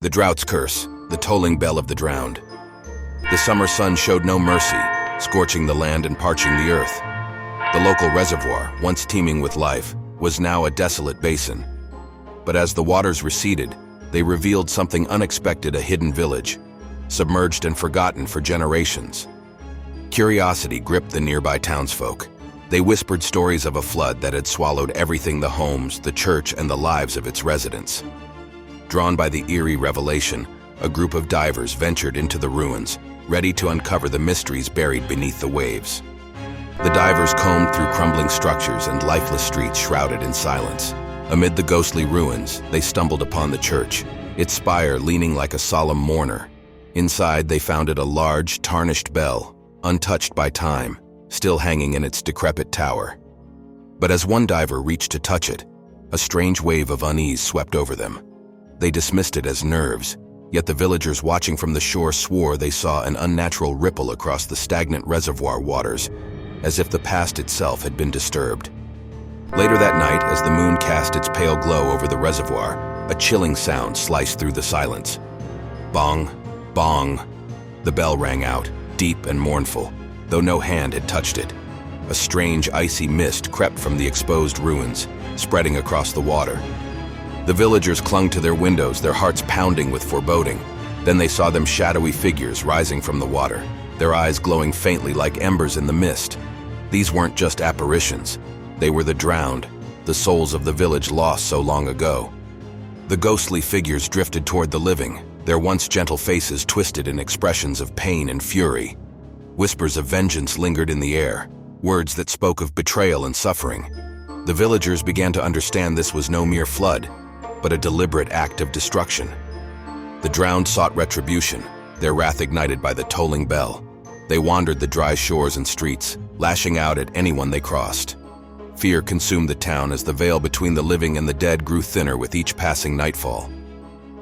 The Droughts Curse, the tolling bell of the drowned. The summer sun showed no mercy, scorching the land and parching the earth. The local reservoir, once teeming with life, was now a desolate basin. But as the waters receded, they revealed something unexpected: a hidden village, submerged and forgotten for generations. Curiosity gripped the nearby townsfolk. They whispered stories of a flood that had swallowed everything: the homes, the church, and the lives of its residents. Drawn by the eerie revelation, a group of divers ventured into the ruins, ready to uncover the mysteries buried beneath the waves. The divers combed through crumbling structures and lifeless streets shrouded in silence. Amid the ghostly ruins, they stumbled upon the church, its spire leaning like a solemn mourner. Inside, they found a large, tarnished bell, untouched by time, still hanging in its decrepit tower. But as one diver reached to touch it, a strange wave of unease swept over them. They dismissed it as nerves, yet the villagers watching from the shore swore they saw an unnatural ripple across the stagnant reservoir waters, as if the past itself had been disturbed. Later that night, as the moon cast its pale glow over the reservoir, a chilling sound sliced through the silence. Bong, bong. The bell rang out, deep and mournful, though no hand had touched it. A strange icy mist crept from the exposed ruins, spreading across the water. The villagers clung to their windows, their hearts pounding with foreboding. Then they saw them shadowy figures rising from the water, their eyes glowing faintly like embers in the mist. These weren't just apparitions. They were the drowned, the souls of the village lost so long ago. The ghostly figures drifted toward the living, their once gentle faces twisted in expressions of pain and fury. Whispers of vengeance lingered in the air, words that spoke of betrayal and suffering. The villagers began to understand this was no mere flood, but a deliberate act of destruction. The drowned sought retribution, their wrath ignited by the tolling bell. They wandered the dry shores and streets, lashing out at anyone they crossed. Fear consumed the town as the veil between the living and the dead grew thinner with each passing nightfall.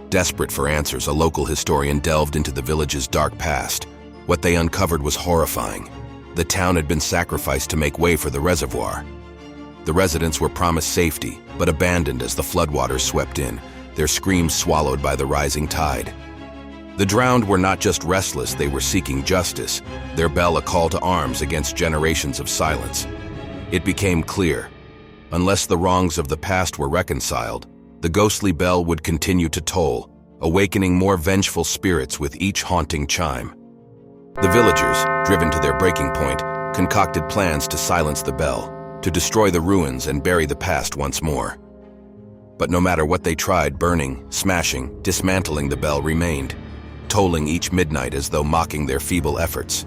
Desperate for answers, a local historian delved into the village's dark past. What they uncovered was horrifying. The town had been sacrificed to make way for the reservoir. The residents were promised safety, but abandoned as the floodwaters swept in, their screams swallowed by the rising tide. The drowned were not just restless, they were seeking justice, their bell a call to arms against generations of silence. It became clear, unless the wrongs of the past were reconciled, the ghostly bell would continue to toll, awakening more vengeful spirits with each haunting chime. The villagers, driven to their breaking point, concocted plans to silence the bell, to destroy the ruins and bury the past once more. But no matter what they tried, burning, smashing, dismantling the bell remained, tolling each midnight as though mocking their feeble efforts.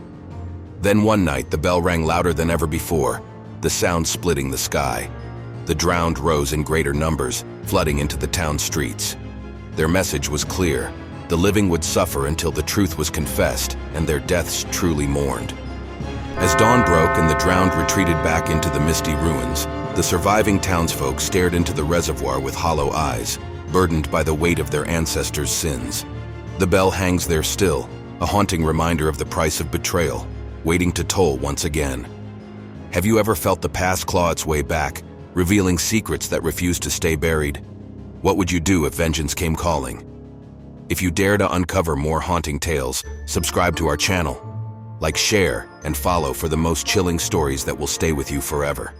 Then one night the bell rang louder than ever before, the sound splitting the sky. The drowned rose in greater numbers, flooding into the town streets. Their message was clear: the living would suffer until the truth was confessed and their deaths truly mourned. As dawn broke and the drowned retreated back into the misty ruins, the surviving townsfolk stared into the reservoir with hollow eyes, burdened by the weight of their ancestors' sins. The bell hangs there still, a haunting reminder of the price of betrayal, waiting to toll once again. Have you ever felt the past claw its way back, revealing secrets that refuse to stay buried? What would you do if vengeance came calling? If you dare to uncover more haunting tales, subscribe to our channel. Like, share, and follow for the most chilling stories that will stay with you forever.